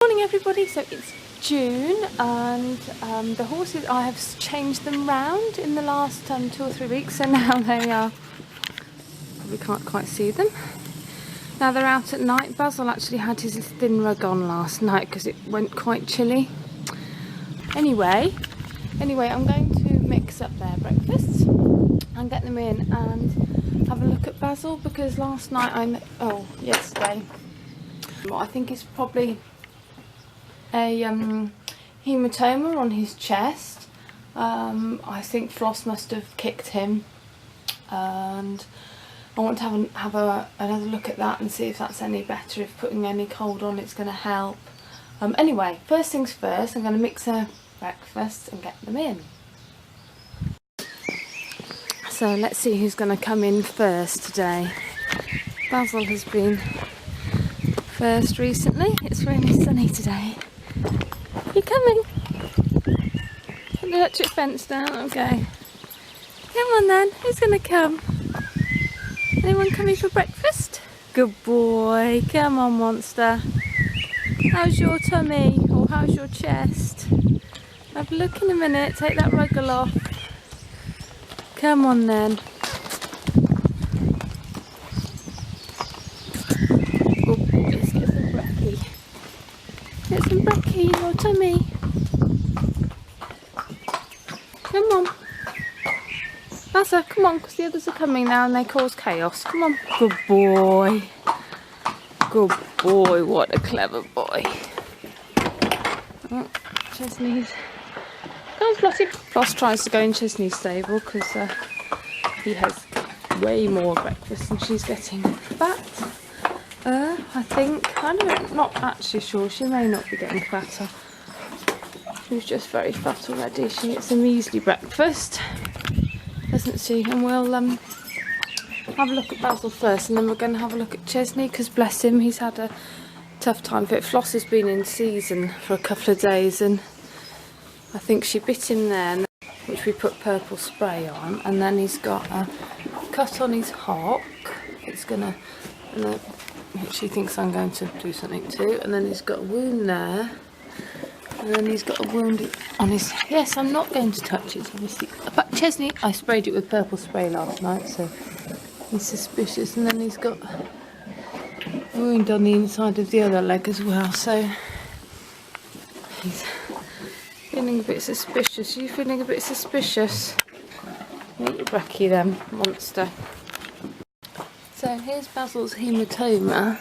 Morning everybody, so it's June and the horses, I have changed them round in the last 2 or 3 weeks, so now they are, probably can't quite see them, now they're out at night. Basil actually had his thin rug on last night because it went quite chilly. Anyway, I'm going to mix up their breakfasts and get them in and have a look at Basil, because last night yesterday, I think it's probably a hematoma on his chest. I think Floss must have kicked him, and I want to have another look at that and see if that's any better, if putting any cold on it's going to help. Anyway, first things first, I'm going to mix their breakfast and get them in. So let's see who's going to come in first today. Basil has been first recently. It's really sunny today. You coming? Put the electric fence down, okay. Come on then, who's going to come? Anyone coming for breakfast? Good boy, come on monster. How's your tummy? Or how's your chest? Have a look in a minute, take that ruggle off. Come on then. Good boy, let's get some brekkie. Get some brekkie in your tummy. Come on. Bassa, come on, because the others are coming now and they cause chaos. Come on. Good boy. Good boy, what a clever boy. Oh, Chesney's. Come on, Flossie. Floss tries to go in Chesney's stable because he has way more breakfast than she's getting fat. I think. I'm not actually sure. She may not be getting fatter. She's just very fat already. She gets a measly breakfast, doesn't she? And we'll have a look at Basil first, and then we're going to have a look at Chesney, because bless him, he's had a tough time of it. Floss has been in season for a couple of days, and I think she bit him there, which we put purple spray on, and then he's got a cut on his hock. It's gonna, which she thinks I'm going to do something to, and then he's got a wound there, and then he's got a wound on his. Yes, I'm not going to touch it, obviously. But Chesney, I sprayed it with purple spray last night, so he's suspicious, and then he's got a wound on the inside of the other leg as well, so he's feeling a bit suspicious. Are you feeling a bit suspicious? Eat your brekkie then, monster. So here's Basil's hematoma.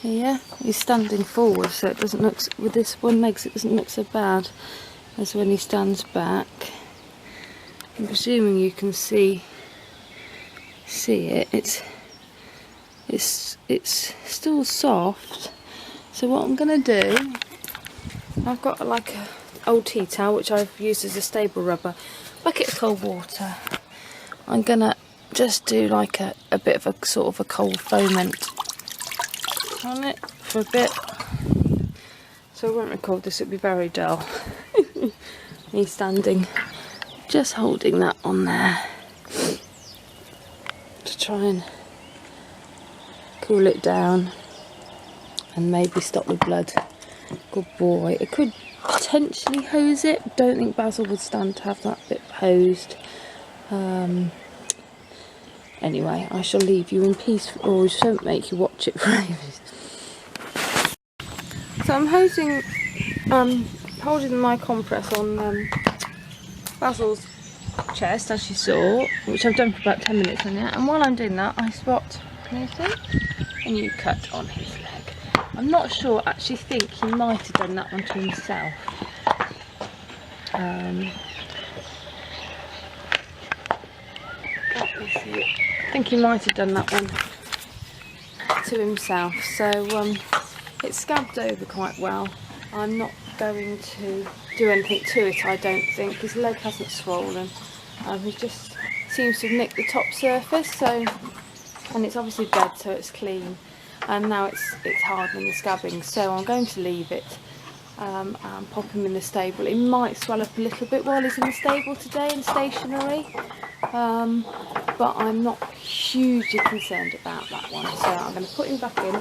Here, he's standing forward, so it doesn't look, with this one leg, it doesn't look so bad as when he stands back. I'm presuming you can see it. It's still soft. So what I'm gonna do, I've got like a old tea towel which I've used as a stable rubber, bucket of cold water. I'm gonna just do like a bit of a sort of a cold foment on it for a bit. So I won't record this, it'll be very dull. Me standing, just holding that on there to try and cool it down and maybe stop the blood. Good boy. It could potentially hose it. Don't think Basil would stand to have that bit hosed. Anyway, I shall leave you in peace, or I shan't make you watch it for ages. So I'm holding my compress on Basil's chest, as you saw, which I've done for about 10 minutes on that. And while I'm doing that, I spot, can you see? A new cut on his leg. I'm not sure, I actually think he might have done that one to himself. Let me see. I think he might have done that one to himself. So it's scabbed over quite well. I'm not going to do anything to it, I don't think. His leg hasn't swollen. He just seems to have nicked the top surface, so, and it's obviously dead, so it's clean. And now it's hardening the scabbing, so I'm going to leave it and pop him in the stable. It might swell up a little bit while he's in the stable today and stationary, but I'm not hugely concerned about that one. So I'm going to put him back in.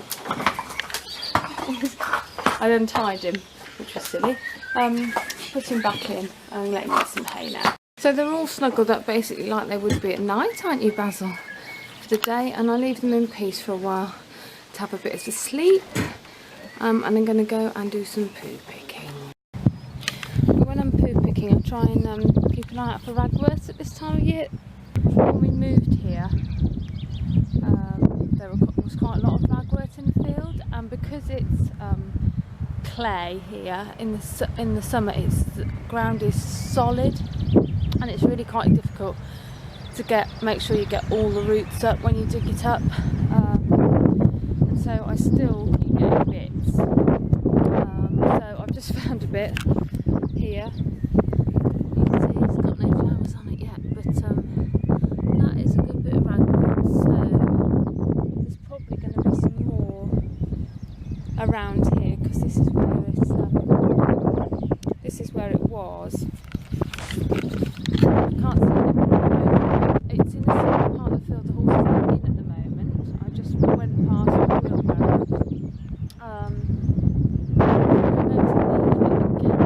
I'd untied him, which was silly. Put him back in and let him get some hay now. So they're all snuggled up basically like they would be at night, aren't you, Basil? For the day, and I leave them in peace for a while to have a bit of a sleep. And I'm going to go and do some poo picking. When I'm poo picking, I try and keep an eye out for ragworts at this time of year. When we moved here, there was quite a lot of ragwort in the field, and because it's clay here in the summer, the ground is solid, and it's really quite difficult to make sure you get all the roots up when you dig it up. And so I still keep getting bits. So I've just found a bit here. You can see it's got no flowers on it yet, but that is a good bit of ragwort. So there's probably going to be some more around here, because this is where it was. I can't see it at the moment. It's in a certain part of the field the horses are in at the moment. I just went past the wheelbarrow. I'm going to leave it in case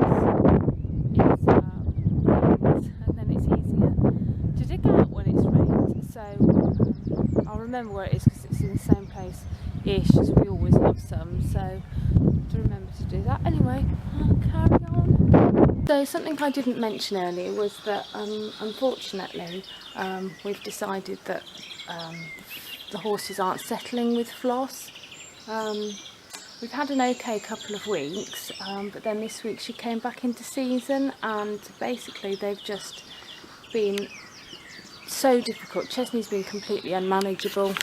it's rains, and then it's easier to dig out when it's rained. So I'll remember where it is, because it's in the same place-ish as we always have some. So to remember to do that. Anyway, I'll carry on. So something I didn't mention earlier was that unfortunately we've decided that the horses aren't settling with Floss. We've had an okay couple of weeks, but then this week she came back into season, and basically they've just been so difficult. Chesney's been completely unmanageable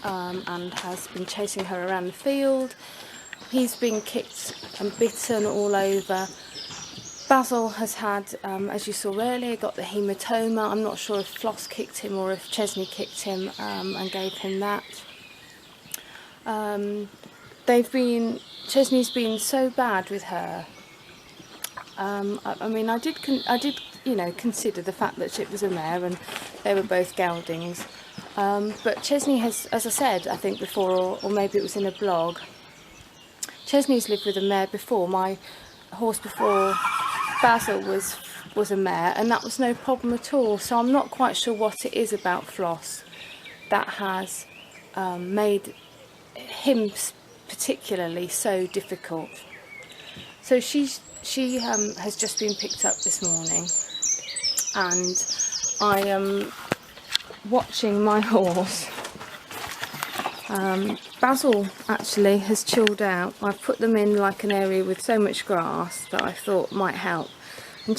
and has been chasing her around the field. He's been kicked and bitten all over. Basil has had, as you saw earlier, got the hematoma. I'm not sure if Floss kicked him or if Chesney kicked him and gave him that. Chesney's been so bad with her. I mean, I did consider the fact that it was a mare and they were both geldings. But Chesney has, as I said, I think before, or maybe it was in a blog, Chesney's lived with a mare before. My horse before Basil was a mare, and that was no problem at all. So I'm not quite sure what it is about Floss that has made him particularly so difficult. So she has just been picked up this morning, and I am watching my horse. Basil actually has chilled out. I've put them in like an area with so much grass that I thought might help. And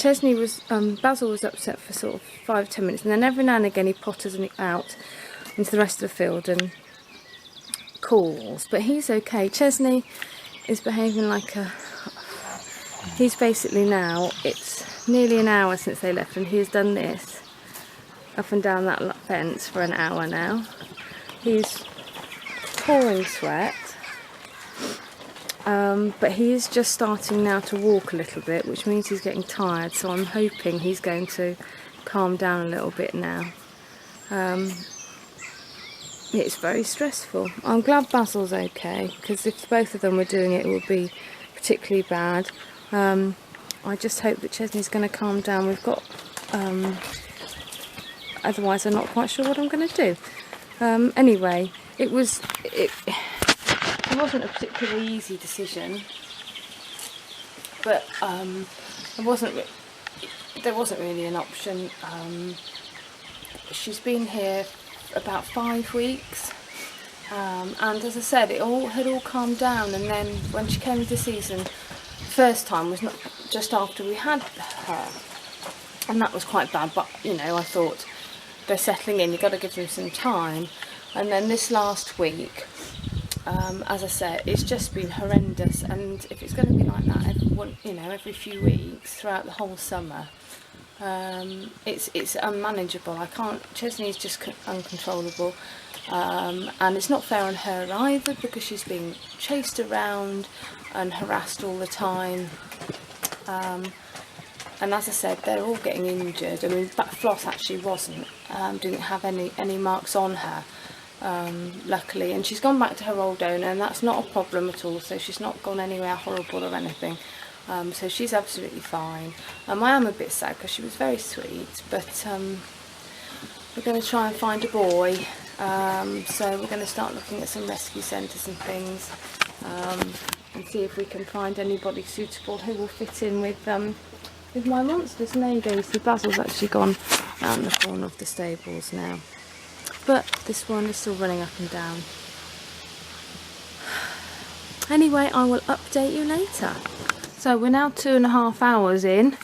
Basil was upset for sort of 5-10 minutes, and then every now and again he potters out into the rest of the field and calls. But he's okay. Chesney is behaving like he's basically now, it's nearly an hour since they left, and he's done this up and down that fence for an hour now. He's pouring sweat, but he is just starting now to walk a little bit, which means he's getting tired, so I'm hoping he's going to calm down a little bit now. It's very stressful. I'm glad Basil's okay, because if both of them were doing it, it would be particularly bad. I just hope that Chesney's going to calm down. We've got otherwise I'm not quite sure what I'm going to do. Anyway, it wasn't a particularly easy decision, but there wasn't really an option. She's been here about 5 weeks, and as I said, it had all calmed down, and then when she came into season, first time was not just after we had her, and that was quite bad, but I thought they're settling in, you've got to give them some time. And then this last week, as I said, it's just been horrendous, and if it's going to be like that every few weeks throughout the whole summer, it's unmanageable. Chesney's just uncontrollable, and it's not fair on her either, because she's being chased around and harassed all the time. And as I said, they're all getting injured. I mean, Floss actually didn't have any marks on her. luckily, and she's gone back to her old owner, and that's not a problem at all, so she's not gone anywhere horrible or anything. So she's absolutely fine. I am a bit sad because she was very sweet, but we're going to try and find a boy. So we're going to start looking at some rescue centres and things, and see if we can find anybody suitable who will fit in with my monsters. And there you go, you see Basil's actually gone around the corner of the stables now, but this one is still running up and down. Anyway, I will update you later. So we're now 2.5 hours in,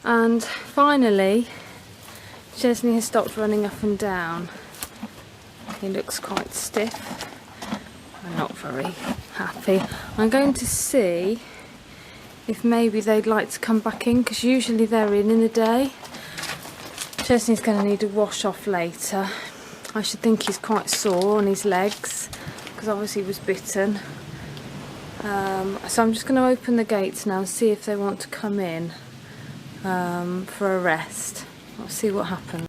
and finally Chesney has stopped running up and down. He looks quite stiff and not very happy. I'm going to see if maybe they'd like to come back in, because usually they're in the day. Chesney's going to need a wash off later. I should think he's quite sore on his legs because obviously he was bitten. So I'm just going to open the gates now and see if they want to come in for a rest. I'll see what happens.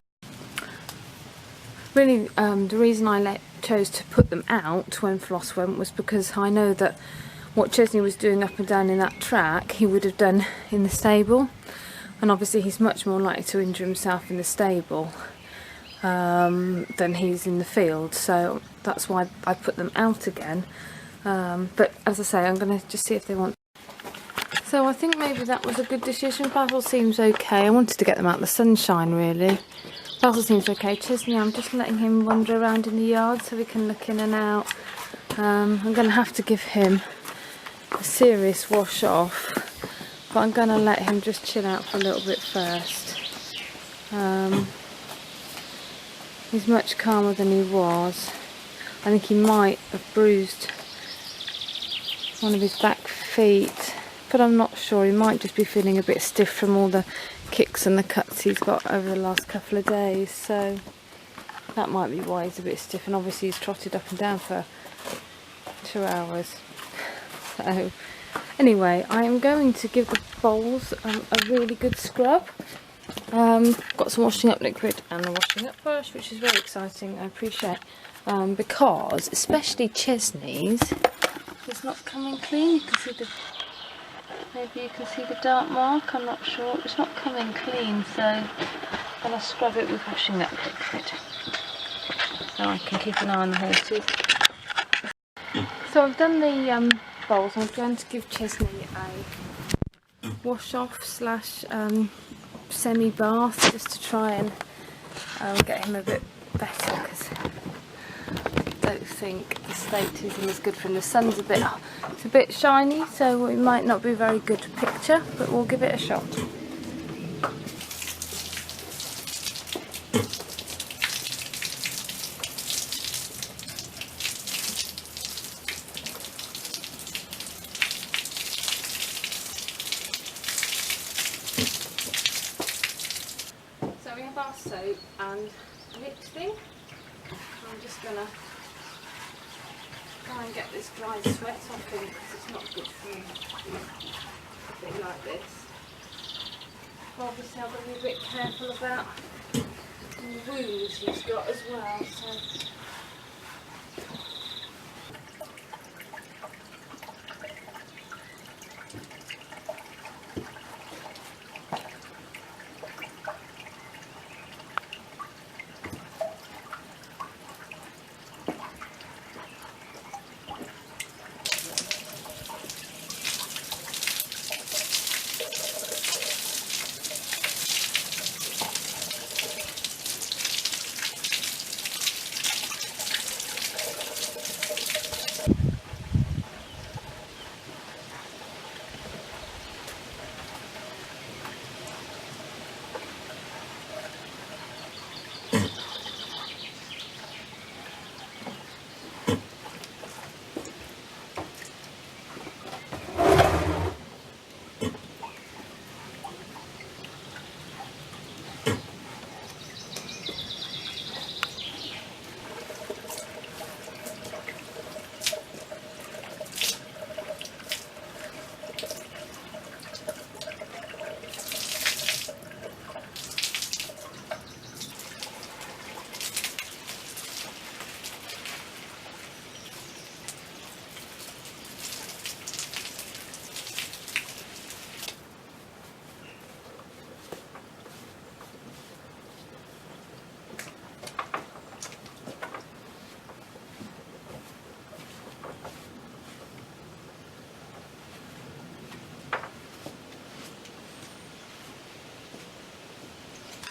Really, the reason I chose to put them out when Floss went was because I know that what Chesney was doing up and down in that track he would have done in the stable, and obviously he's much more likely to injure himself in the stable than he's in the field, so that's why I put them out again. But as I say, I'm going to just see if they want. So I think maybe that was a good decision. Basil seems okay. I wanted to get them out in the sunshine really. Basil seems okay. Chesney, I'm just letting him wander around in the yard so we can look in and out. I'm going to have to give him a serious wash off, but I'm going to let him just chill out for a little bit first. He's much calmer than he was. I think he might have bruised one of his back feet, but I'm not sure. He might just be feeling a bit stiff from all the kicks and the cuts he's got over the last couple of days, so that might be why he's a bit stiff. And obviously he's trotted up and down for 2 hours. So anyway, I am going to give the bowls a really good scrub. Got some washing up liquid and a washing up brush, which is very exciting. I appreciate because especially Chesney's is not coming clean. You can see the, maybe you can see the dark mark, I'm not sure. It's not coming clean, so I'm going to scrub it with washing up liquid so I can keep an eye on the horses. So I've done the bowls. I'm going to give Chesney a wash off slash semi bath just to try and get him a bit better, because I don't think the state isn't as good for him. The sun's it's a bit shiny, so it might not be a very good picture, but we'll give it a shot. So we have our soap and mixing. I'm just going to try and get this dry sweat off him, because it's not good for him a bit like this. But obviously I've got to be a bit careful about the wounds he's got as well. So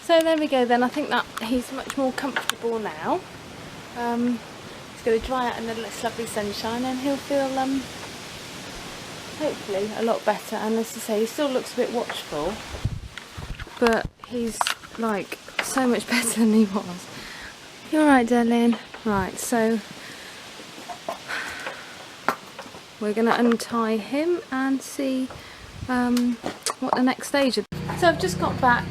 So there we go then. I think that he's much more comfortable now. He's going to dry out in this lovely sunshine and he'll feel hopefully a lot better. And as I say, he still looks a bit watchful, but he's like so much better than he was. You alright, darling? Right, so we're going to untie him and see what the next stage is. So I've just got back.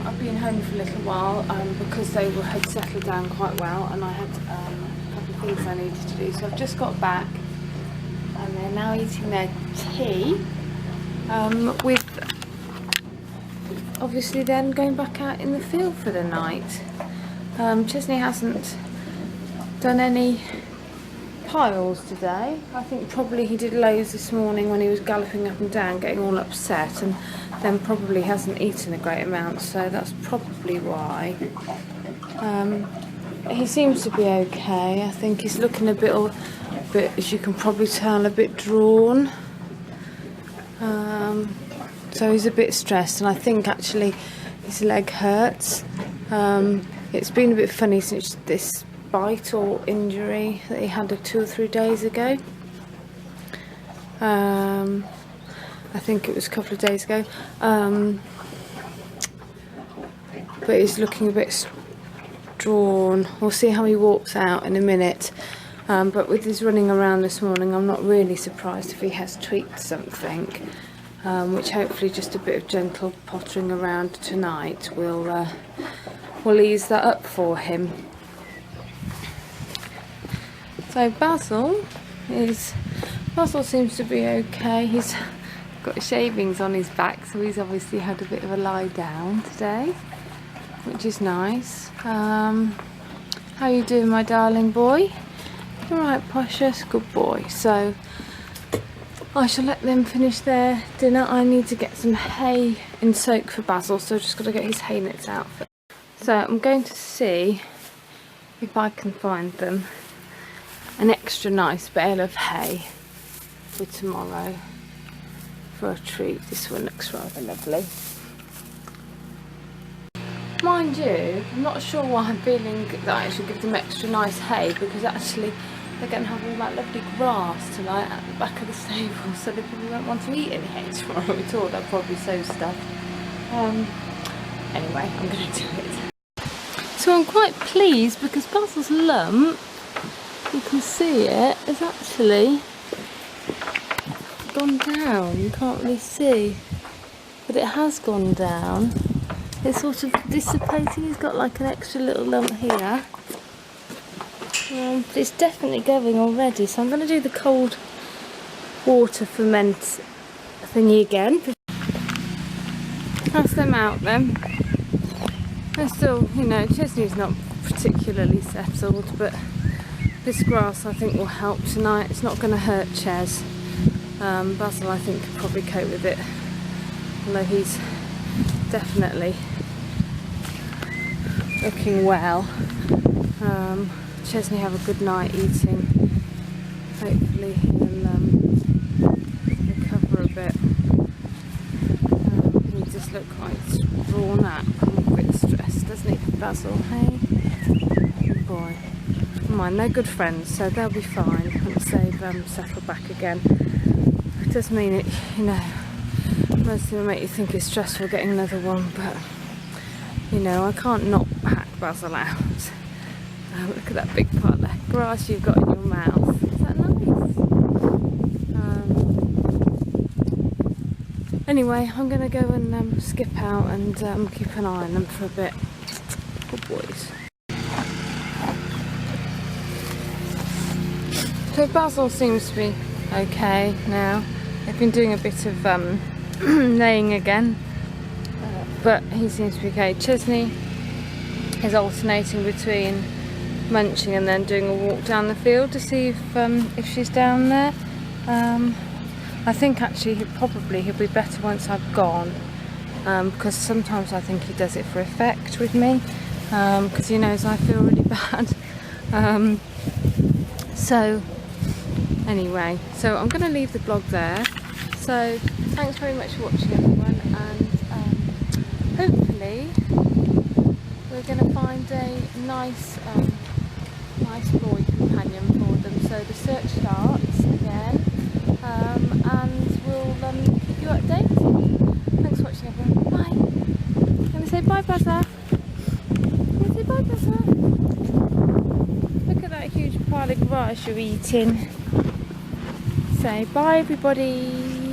I've been home for a little while because they had settled down quite well, and I had a couple of things I needed to do. So I've just got back and they're now eating their tea with obviously then going back out in the field for the night. Chesney hasn't done any piles today. I think probably he did loads this morning when he was galloping up and down getting all upset, and then probably hasn't eaten a great amount, so that's probably why. He seems to be okay. I think he's looking a bit, as you can probably tell, a bit drawn. So he's a bit stressed, and I think actually his leg hurts. It's been a bit funny since this bite or injury that he had 2 or 3 days ago. I think it was a couple of days ago. But he's looking a bit drawn. We'll see how he walks out in a minute. But with his running around this morning, I'm not really surprised if he has tweaked something, which hopefully just a bit of gentle pottering around tonight will ease that up for him. So Basil seems to be okay. He's got shavings on his back, so he's obviously had a bit of a lie down today, which is nice. How you doing, my darling boy? Alright, precious, good boy. So I shall let them finish their dinner. I need to get some hay in soak for Basil, so I've just got to get his hay nets out first. So I'm going to see if I can find them an extra nice bale of hay for tomorrow for a treat. This one looks rather lovely. Mind you, I'm not sure why I'm feeling that I should give them extra nice hay, because actually they're going to have all that lovely grass tonight at the back of the stable, so they probably won't want to eat any hay tomorrow at all. They'll probably sow stuff. Anyway, I'm going to do it. So I'm quite pleased because Basil's lump, you can see it, is actually gone down. You can't really see, but it has gone down. It's sort of dissipating. He's got like an extra little lump here. It's definitely going already, so I'm going to do the cold water ferment thingy again. Pass them out then. They're still, you know, Chesney's not particularly settled, but this grass I think will help tonight. It's not going to hurt Ches. Basil I think could probably cope with it, although he's definitely looking well. Chesney have a good night eating. Hopefully he'll recover a bit. He just looked quite drawn up and a bit stressed, doesn't he, Basil? Hey? Good boy. Never mind, they're good friends, so they'll be fine once they've settled back again. It does mean it, you know, most will make you think it's stressful getting another one, but you know, I can't not hack Basil out. Look at that big part of grass you've got in your mouth. Is that nice? Anyway, I'm going to go and skip out and keep an eye on them for a bit. Good boys. So Basil seems to be okay now. They've been doing a bit of laying again, but he seems to be okay. Chesney is alternating between munching and then doing a walk down the field to see if she's down there. I think actually he'll be better once I've gone, because sometimes I think he does it for effect with me, because he knows I feel really bad. So anyway, so I'm going to leave the blog there. So thanks very much for watching, everyone, and hopefully we're going to find a nice boy companion for them. So the search starts again, and we'll keep you updated. Thanks for watching, everyone. Bye. I'm going to say bye, Buzzer. I'm going to say bye, Buzzer. Look at that huge pile of grass you're eating. Say bye, everybody.